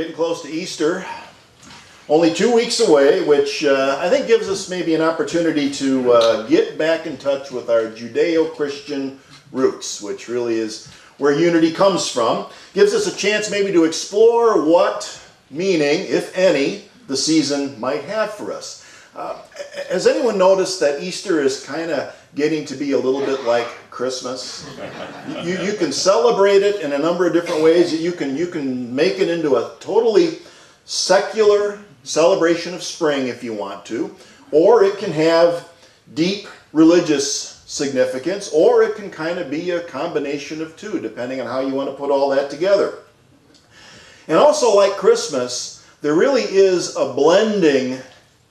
getting close to Easter, only 2 weeks away, which I think gives us maybe an opportunity to get back in touch with our Judeo-Christian roots, which really is where unity comes from. Gives us a chance maybe to explore what meaning, if any, the season might have for us. Has anyone noticed that Easter is kind of getting to be a little bit like Christmas? You can celebrate it in a number of different ways. You can make it into a totally secular celebration of spring if you want to, or it can have deep religious significance, or it can kind of be a combination of two, depending on how you want to put all that together. And also, like Christmas, there really is a blending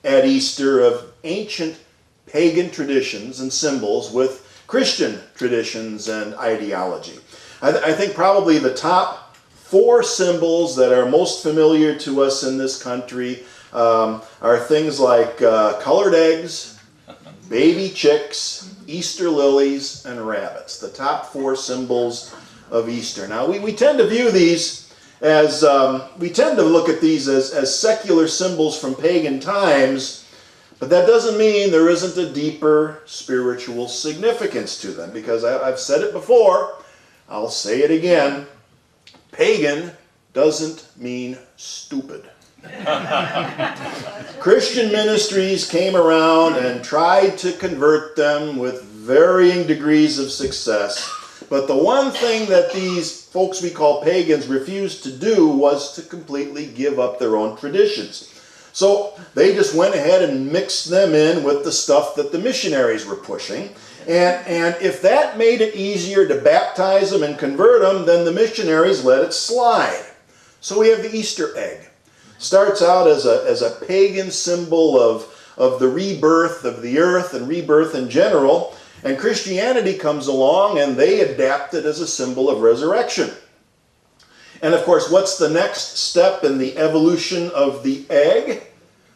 at Easter of ancient pagan traditions and symbols with Christian traditions and ideology. I think probably the top 4 symbols that are most familiar to us in this country are things like colored eggs, baby chicks, Easter lilies, and rabbits. The top 4 symbols of Easter. Now we tend to view these as, we tend to look at these as secular symbols from pagan times, but that doesn't mean there isn't a deeper spiritual significance to them, because I've said it before, I'll say it again, pagan doesn't mean stupid. Christian ministries came around and tried to convert them with varying degrees of success, but the one thing that these folks we call pagans refused to do was to completely give up their own traditions. So they just went ahead and mixed them in with the stuff that the missionaries were pushing. And if that made it easier to baptize them and convert them, then the missionaries let it slide. So we have the Easter egg. Starts out as a pagan symbol of the rebirth of the earth and rebirth in general. And Christianity comes along and they adapt it as a symbol of resurrection. And of course, what's the next step in the evolution of the egg?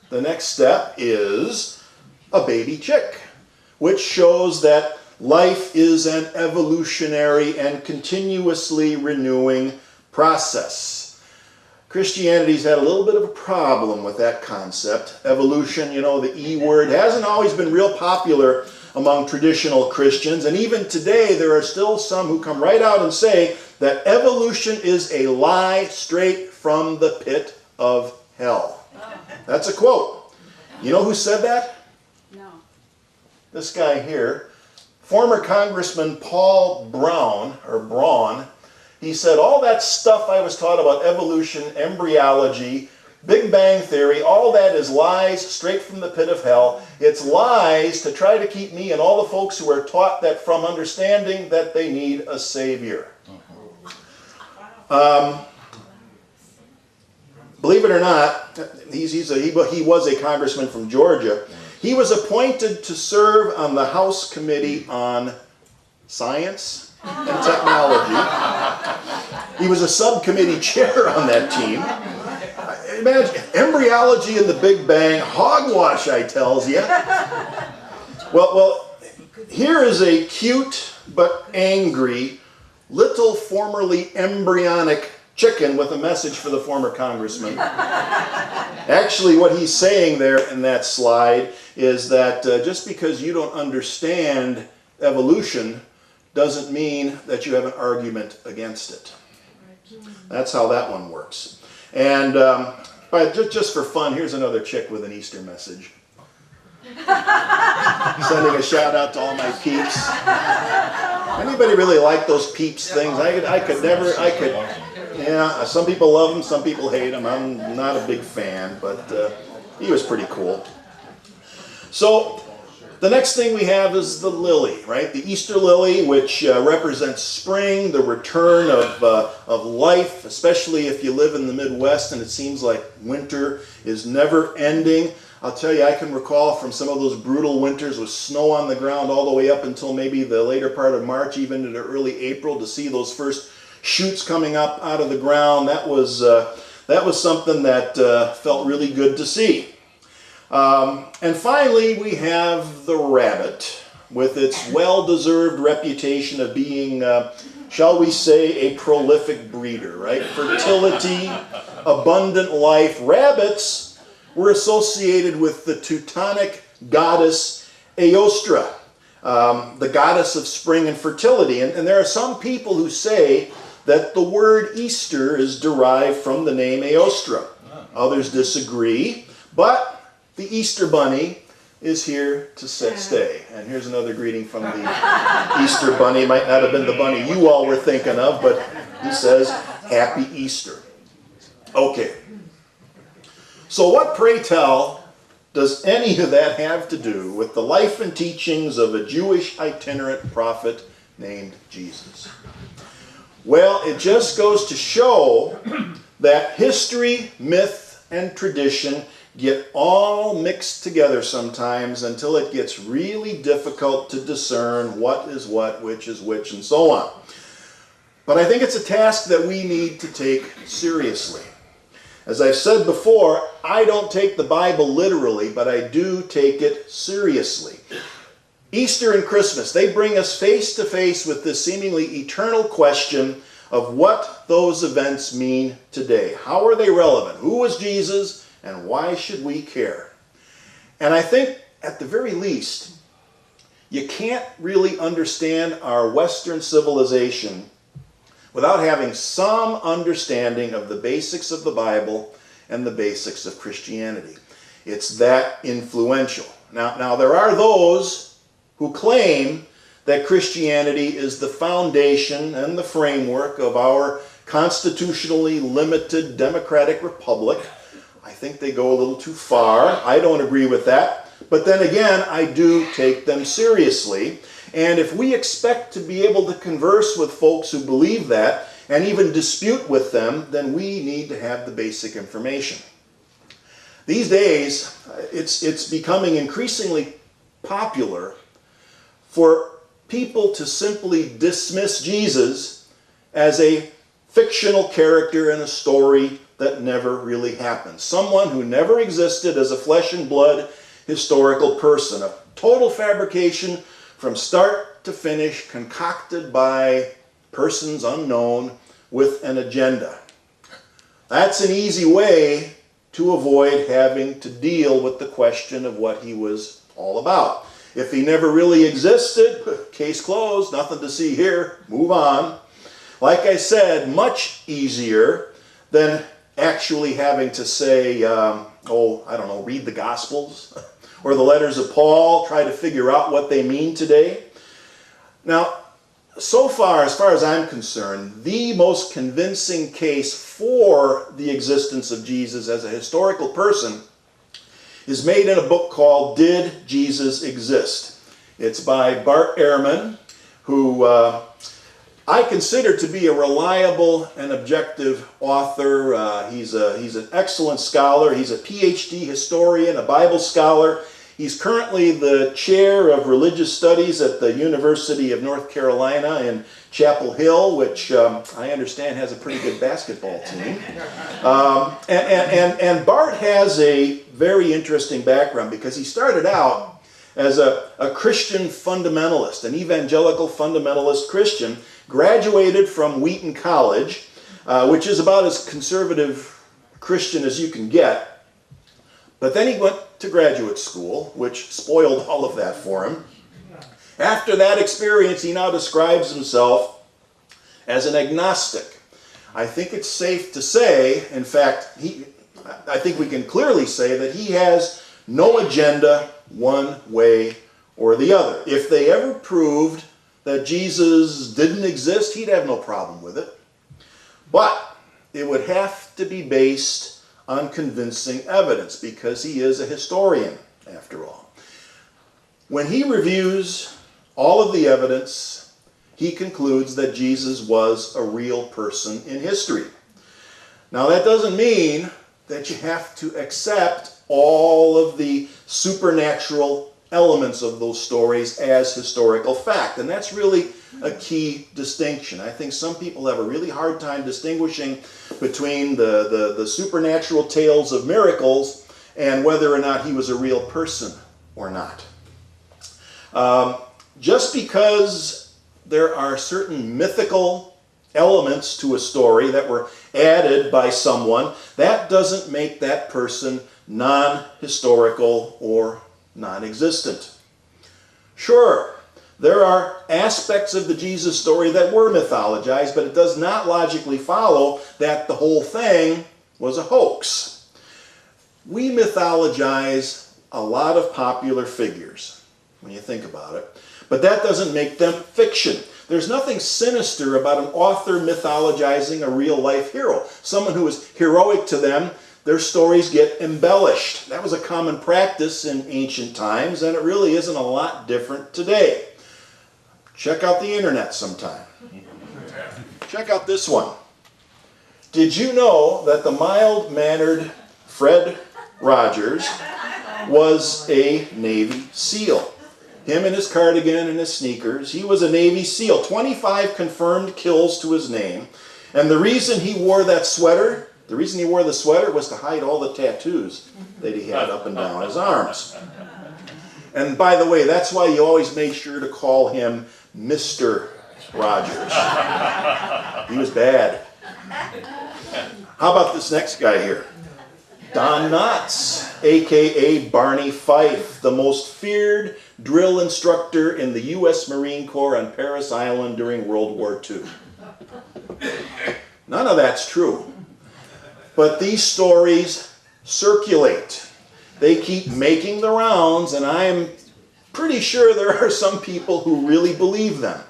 The next step is a baby chick, which shows that life is an evolutionary and continuously renewing process. Christianity's had a little bit of a problem with that concept. Evolution, you know, the E word, hasn't always been real popular among traditional Christians, and even today there are still some who come right out and say that evolution is a lie straight from the pit of hell. That's a quote. You know who said that? No. This guy here, former Congressman Paul Braun, he said, all that stuff I was taught about evolution, embryology, Big Bang Theory, all that is lies straight from the pit of hell. It's lies to try to keep me and all the folks who are taught that from understanding that they need a Savior. Believe it or not, he was a congressman from Georgia. He was appointed to serve on the House Committee on Science and Technology. He was a subcommittee chair on that team. Imagine, embryology and the Big Bang, hogwash, I tells you. Well, here is a cute but angry little formerly embryonic chicken with a message for the former congressman. Actually, what he's saying there in that slide is that just because you don't understand evolution doesn't mean that you have an argument against it. That's how that one works. And just for fun, here's another chick with an Easter message. Sending a shout out to all my peeps. Anybody really like those peeps things? Yeah, some people love them, some people hate them. I'm not a big fan, but he was pretty cool. So the next thing we have is the lily, right? The Easter lily, which represents spring, the return of life, especially if you live in the Midwest and it seems like winter is never ending. I'll tell you, I can recall from some of those brutal winters with snow on the ground all the way up until maybe the later part of March, even into early April, to see those first shoots coming up out of the ground. That was something that felt really good to see. And finally, we have the rabbit, with its well-deserved reputation of being shall we say, a prolific breeder, right? Fertility, abundant life. Rabbits were associated with the Teutonic goddess Eostre, the goddess of spring and fertility. And there are some people who say that the word Easter is derived from the name Eostre. Others disagree, but the Easter Bunny is here to stay. And here's another greeting from the Easter Bunny. It might not have been the bunny you all were thinking of, but he says, Happy Easter. Okay. So what, pray tell, does any of that have to do with the life and teachings of a Jewish itinerant prophet named Jesus? Well, it just goes to show that history, myth, and tradition get all mixed together sometimes until it gets really difficult to discern what is what, which is which, and so on. But I think it's a task that we need to take seriously. As I've said before, I don't take the Bible literally, but I do take it seriously. Easter and Christmas, they bring us face to face with this seemingly eternal question of what those events mean today. How are they relevant? Who was Jesus? And why should we care? And I think, at the very least, you can't really understand our Western civilization without having some understanding of the basics of the Bible and the basics of Christianity. It's that influential. Now there are those who claim that Christianity is the foundation and the framework of our constitutionally limited democratic republic. I think they go a little too far. I don't agree with that. But then again, I do take them seriously. And if we expect to be able to converse with folks who believe that and even dispute with them, then we need to have the basic information. These days, it's becoming increasingly popular for people to simply dismiss Jesus as a fictional character in a story that never really happened. Someone who never existed as a flesh and blood historical person. A total fabrication from start to finish, concocted by persons unknown with an agenda. That's an easy way to avoid having to deal with the question of what he was all about. If he never really existed, case closed, nothing to see here, move on. Like I said, much easier than actually having to say, read the Gospels or the letters of Paul, try to figure out what they mean today. Now, so far, as far as I'm concerned, the most convincing case for the existence of Jesus as a historical person is made in a book called Did Jesus Exist? It's by Bart Ehrman, who I consider to be a reliable and objective author. He's an excellent scholar. He's a PhD historian, a Bible scholar. He's currently the chair of religious studies at the University of North Carolina in Chapel Hill, which I understand has a pretty good basketball team. And Bart has a very interesting background because he started out as a Christian fundamentalist, an evangelical fundamentalist Christian, graduated from Wheaton College, which is about as conservative Christian as you can get. But then he went to graduate school, which spoiled all of that for him. After that experience, he now describes himself as an agnostic. I think it's safe to say, in fact, I think we can clearly say that he has no agenda one way or the other. If they ever proved that Jesus didn't exist, he'd have no problem with it. But it would have to be based on convincing evidence because he is a historian, after all. When he reviews all of the evidence, he concludes that Jesus was a real person in history. Now that doesn't mean that you have to accept all of the supernatural elements of those stories as historical fact. And that's really a key distinction. I think some people have a really hard time distinguishing between the supernatural tales of miracles and whether or not he was a real person or not. Just because there are certain mythical elements to a story that were added by someone, that doesn't make that person non-historical or non-existent. Sure, there are aspects of the Jesus story that were mythologized, but it does not logically follow that the whole thing was a hoax. We mythologize a lot of popular figures, when you think about it, but that doesn't make them fiction. There's nothing sinister about an author mythologizing a real-life hero. Someone who is heroic to them, their stories get embellished. That was a common practice in ancient times, and it really isn't a lot different today. Check out the internet sometime. Check out this one. Did you know that the mild-mannered Fred Rogers was a Navy SEAL? Him in his cardigan and his sneakers. He was a Navy SEAL. 25 confirmed kills to his name. And the reason he wore that sweater, the reason he wore the sweater was to hide all the tattoos that he had up and down his arms. And by the way, that's why you always make sure to call him Mr. Rogers. He was bad. How about this next guy here? Don Knotts, a.k.a. Barney Fife, the most feared drill instructor in the U.S. Marine Corps on Parris Island during World War II. None of that's true. But these stories circulate. They keep making the rounds, and I'm pretty sure there are some people who really believe them.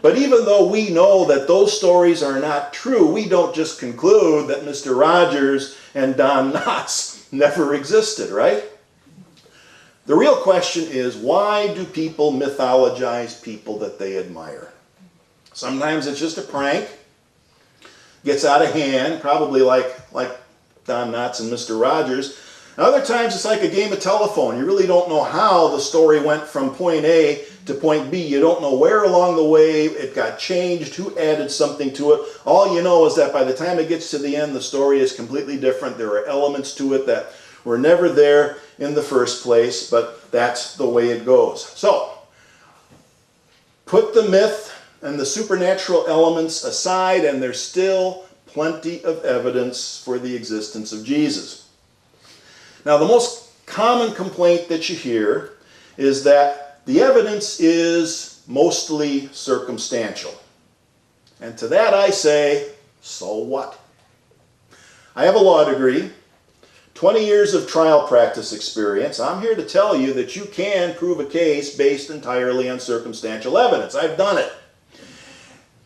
But even though we know that those stories are not true, we don't just conclude that Mr. Rogers and Don Knotts never existed, right? The real question is, why do people mythologize people that they admire? Sometimes it's just a prank, gets out of hand, probably like Don Knotts and Mr. Rogers. Other times it's like a game of telephone. You really don't know how the story went from point A to point B. You don't know where along the way it got changed, who added something to it. All you know is that by the time it gets to the end, the story is completely different. There are elements to it that were never there in the first place, but that's the way it goes. So, put the myth and the supernatural elements aside, and there's still plenty of evidence for the existence of Jesus. Now, the most common complaint that you hear is that the evidence is mostly circumstantial. And to that I say, so what? I have a law degree, 20 years of trial practice experience. I'm here to tell you that you can prove a case based entirely on circumstantial evidence. I've done it.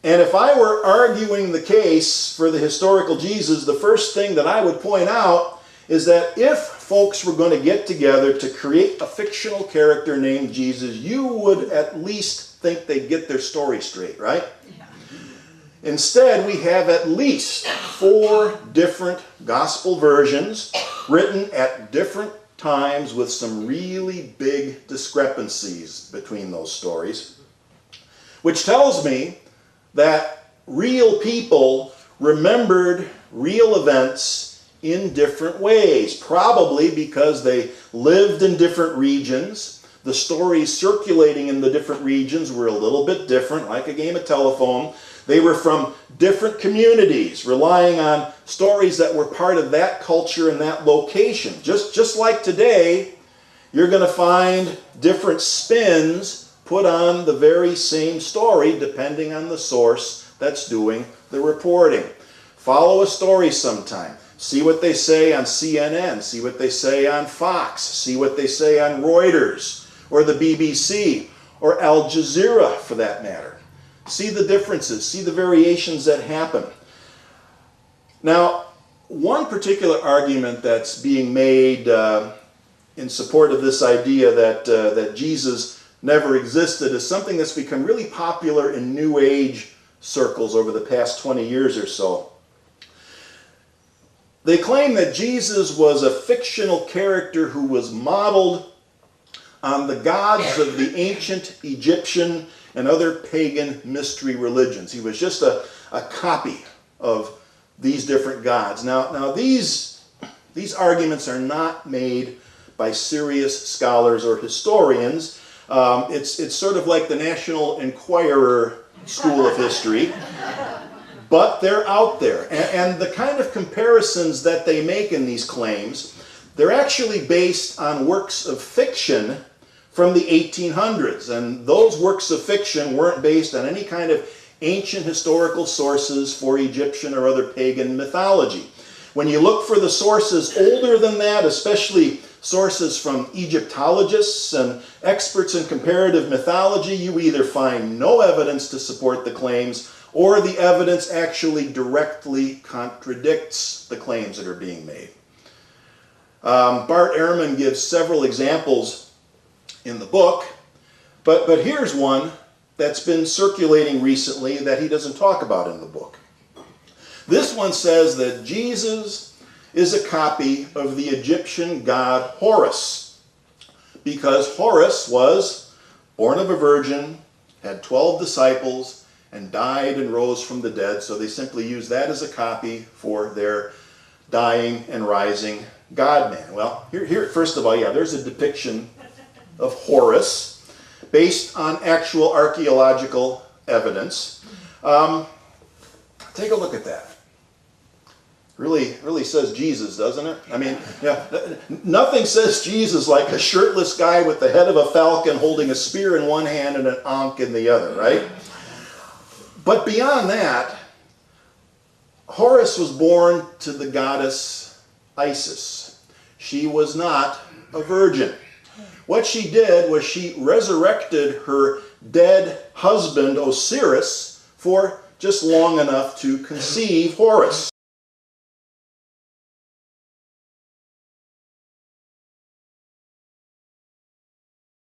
And if I were arguing the case for the historical Jesus, the first thing that I would point out is that if folks were going to get together to create a fictional character named Jesus, you would at least think they'd get their story straight, right? Yeah. Instead, we have at least 4 different gospel versions written at different times with some really big discrepancies between those stories, which tells me that real people remembered real events in different ways, probably because they lived in different regions. The stories circulating in the different regions were a little bit different, like a game of telephone. They were from different communities, relying on stories that were part of that culture and that location. Just like today, you're going to find different spins put on the very same story depending on the source that's doing the reporting. Follow a story sometime. See what they say on CNN, see what they say on Fox, see what they say on Reuters, or the BBC, or Al Jazeera for that matter. See the differences, see the variations that happen. Now, one particular argument that's being made in support of this idea that Jesus never existed is something that's become really popular in New Age circles over the past 20 years or so. They claim that Jesus was a fictional character who was modeled on the gods of the ancient Egyptian and other pagan mystery religions. He was just a copy of these different gods. Now these arguments are not made by serious scholars or historians. It's sort of like the National Enquirer School of History. But they're out there. And the kind of comparisons that they make in these claims, they're actually based on works of fiction from the 1800s. And those works of fiction weren't based on any kind of ancient historical sources for Egyptian or other pagan mythology. When you look for the sources older than that, especially sources from Egyptologists and experts in comparative mythology, you either find no evidence to support the claims, or the evidence actually directly contradicts the claims that are being made. Bart Ehrman gives several examples in the book, but here's one that's been circulating recently that he doesn't talk about in the book. This one says that Jesus is a copy of the Egyptian god Horus, because Horus was born of a virgin, had 12 disciples, and died and rose from the dead, so they simply use that as a copy for their dying and rising God-man. Well, here, first of all, yeah, there's a depiction of Horus based on actual archaeological evidence. Take a look at that. Really says Jesus, doesn't it? I mean, yeah, nothing says Jesus like a shirtless guy with the head of a falcon holding a spear in one hand and an ankh in the other, right? But beyond that, Horus was born to the goddess Isis. She was not a virgin. What she did was she resurrected her dead husband Osiris for just long enough to conceive Horus.